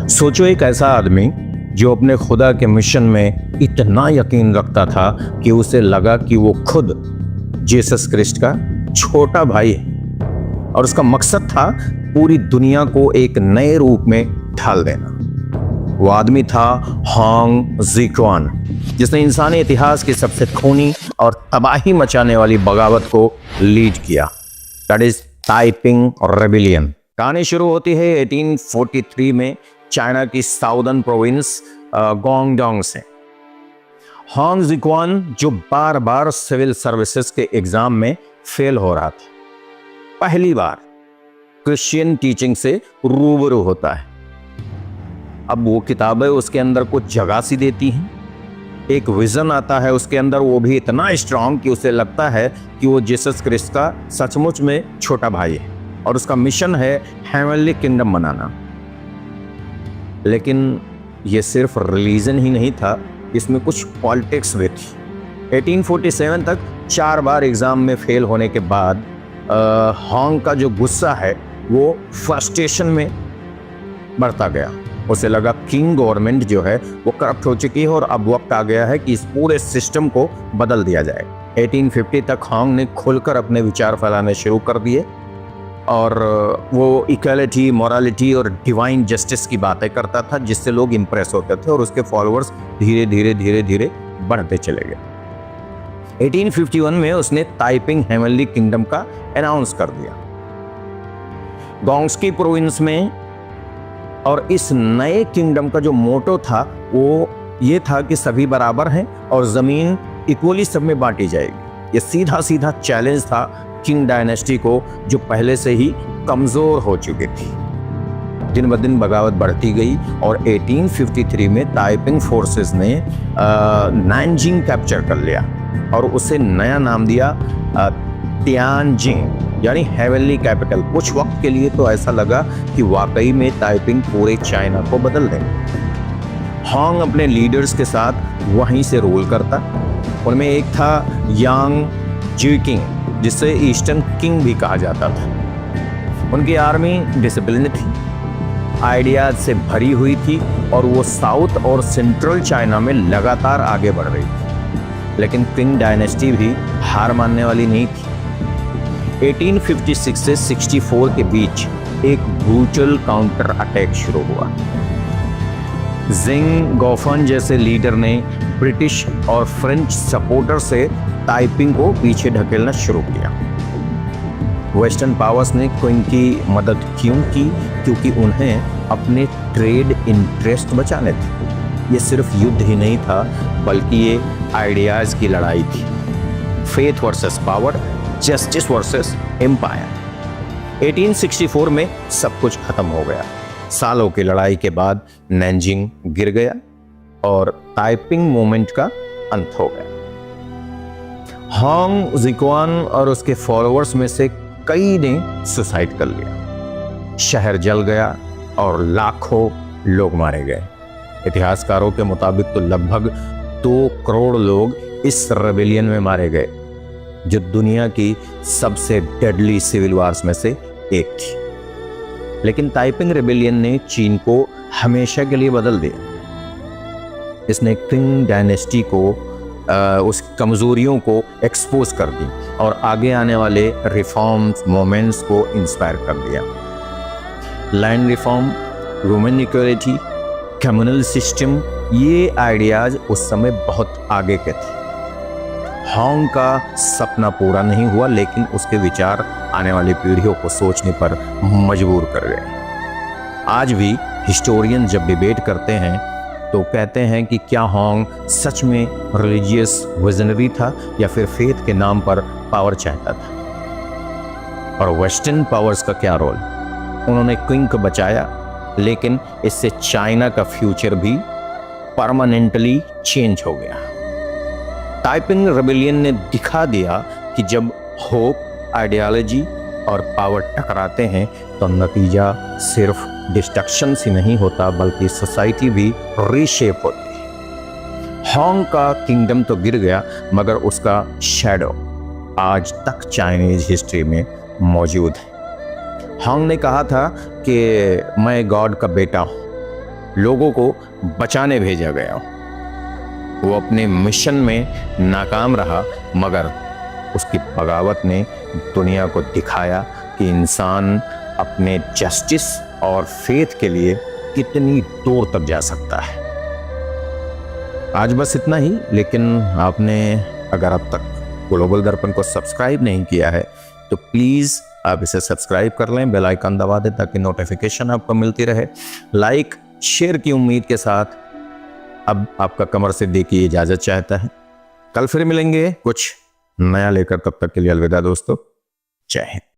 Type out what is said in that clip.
सोचो एक ऐसा आदमी जो अपने खुदा के मिशन में इतना यकीन रखता था कि उसे लगा कि वो खुद जीसस क्रिस्ट का छोटा भाई है और उसका मकसद था पूरी दुनिया को एक नए रूप में ढाल देना। वो आदमी था होंग ज़िक्वान, जिसने इंसानी इतिहास की सबसे खूनी और तबाही मचाने वाली बगावत को लीड किया, दैट इज ताइपिंग रेबिलियन। कहानी शुरू होती है 1843 में चाइना की साउदर्न प्रोविंस गुआंगडोंग से। होंग ज़िक्वान जो बार बार सिविल सर्विसेज के एग्जाम में फेल हो रहा था, पहली बार क्रिश्चियन टीचिंग से रूबरू होता है। अब वो किताबें उसके अंदर कुछ जगह सी देती हैं, एक विजन आता है उसके अंदर, वो भी इतना स्ट्रांग कि उसे लगता है कि वो जीसस क्रिस्ट का सचमुच में छोटा भाई है और उसका मिशन है हेवनली किंगडम बनाना। लेकिन ये सिर्फ रिलीजन ही नहीं था, इसमें कुछ पॉलिटिक्स भी थी। 1847 तक 4 बार एग्जाम में फेल होने के बाद होंग का जो गुस्सा है वो फ्रस्ट्रेशन में बढ़ता गया। उसे लगा किंग गवर्नमेंट जो है वो करप्ट हो चुकी है और अब वक्त आ गया है कि इस पूरे सिस्टम को बदल दिया जाए। 1850 तक होंग ने खुलकर अपने विचार फैलाने शुरू कर दिए और वो इक्वालिटी, मोरालिटी और डिवाइन जस्टिस की बातें करता था, जिससे लोग इंप्रेस होते थे और उसके फॉलोअर्स धीरे धीरे बढ़ते चले गए। 1851 में उसने ताइपिंग हेवनली किंगडम का अनाउंस कर दिया गोंग्सकी प्रोविंस में। और इस नए किंगडम का जो मोटो था वो ये था कि सभी बराबर हैं और जमीन इक्वली सब में बांटी जाएगी। ये सीधा सीधा चैलेंज था किंग डायनेस्टी को, जो पहले से ही कमजोर हो चुकी थी। दिन ब दिन बगावत बढ़ती गई और 1853 में ताइपिंग फोर्सेस ने नैनजिंग कैप्चर कर लिया और उसे नया नाम दिया तियानजिंग, यानी हेवनली कैपिटल। कुछ वक्त के लिए तो ऐसा लगा कि वाकई में ताइपिंग पूरे चाइना को बदल देंगे। होंग अपने लीडर्स के साथ वहीं से रूल करता। उनमें एक था यांग जीकिंग, जिसे ईस्टर्न किंग भी कहा जाता था। उनकी आर्मी डिसिप्लिन थी, आइडियाज से भरी हुई थी और वो साउथ और सेंट्रल चाइना में लगातार आगे बढ़ रही थी। लेकिन किंग डायनेस्टी भी हार मानने वाली नहीं थी। 1856 से 64 के बीच एक ब्रूटल काउंटर अटैक शुरू हुआ। जिंग गौफन जैसे लीडर ने ब्रिटिश और फ्रेंच सपोर्टर से ताइपिंग को पीछे ढकेलना शुरू किया। वेस्टर्न पावर्स ने क्विंग की मदद क्यों की? क्योंकि उन्हें अपने ट्रेड इंटरेस्ट बचाने थे। ये सिर्फ युद्ध ही नहीं था, बल्कि ये आइडियाज की लड़ाई थी। Faith versus power, justice versus empire. 1864 में सब कुछ खत्म हो गया। सालों की लड़ाई के बाद नैनजिंग गिर गया और ताइपिंग मूवमेंट का अंत हो गया। होंग ज़िक्वान और उसके फॉलोअर्स में से कई ने सुसाइड कर लिया। शहर जल गया और लाखों लोग मारे गए। इतिहासकारों के मुताबिक तो लगभग 2 करोड़ लोग इस रेबेलियन में मारे गए, जो दुनिया की सबसे डेडली सिविल वार्स में से एक थी। लेकिन ताइपिंग रेबेलियन ने चीन को हमेशा के लिए बदल दिया। इसने किंग डायनेस्टी को उस कमजोरियों को एक्सपोज कर दी और आगे आने वाले रिफॉर्म्स मूवमेंट्स को इंस्पायर कर दिया। Land reform, women equality, communal system, ये आइडियाज उस समय बहुत आगे के थे। होंग का सपना पूरा नहीं हुआ, लेकिन उसके विचार आने वाली पीढ़ियों को सोचने पर मजबूर कर गए। आज भी हिस्टोरियन जब डिबेट करते हैं तो कहते हैं कि क्या होंग सच में रिलीजियस विजनरी था या फिर फेथ के नाम पर पावर चाहता था। और वेस्टर्न पावर्स का क्या रोल? उन्होंने क्विंग को बचाया, लेकिन इससे चाइना का फ्यूचर भी परमानेंटली चेंज हो गया। ताइपिंग रेबेलियन ने दिखा दिया कि जब होप, आइडियोलॉजी और पावर टकराते हैं तो नतीजा सिर्फ डिस्ट्रक्शन ही नहीं होता, बल्कि सोसाइटी भी रीशेप होती है। होंग का किंगडम तो गिर गया, मगर उसका शैडो आज तक चाइनीज हिस्ट्री में मौजूद है। होंग ने कहा था कि मैं गॉड का बेटा हूँ लोगों को बचाने भेजा गया। वो अपने मिशन में नाकाम रहा, मगर उसकी बगावत ने दुनिया को दिखाया कि इंसान अपने जस्टिस और फेथ के लिए कितनी दूर तक जा सकता है। आज बस इतना ही, लेकिन आपने अगर अब तक ग्लोबल दर्पण को सब्सक्राइब नहीं किया है तो प्लीज़ आप इसे सब्सक्राइब कर लें, बेल आइकन दबा दें ताकि नोटिफिकेशन आपको मिलती रहे। लाइक शेयर की उम्मीद के साथ अब आपका कमर सिद्दीकी की इजाज़त चाहता है। कल फिर मिलेंगे कुछ नया लेकर, तब तक के लिए अलविदा दोस्तों, जय हिंद।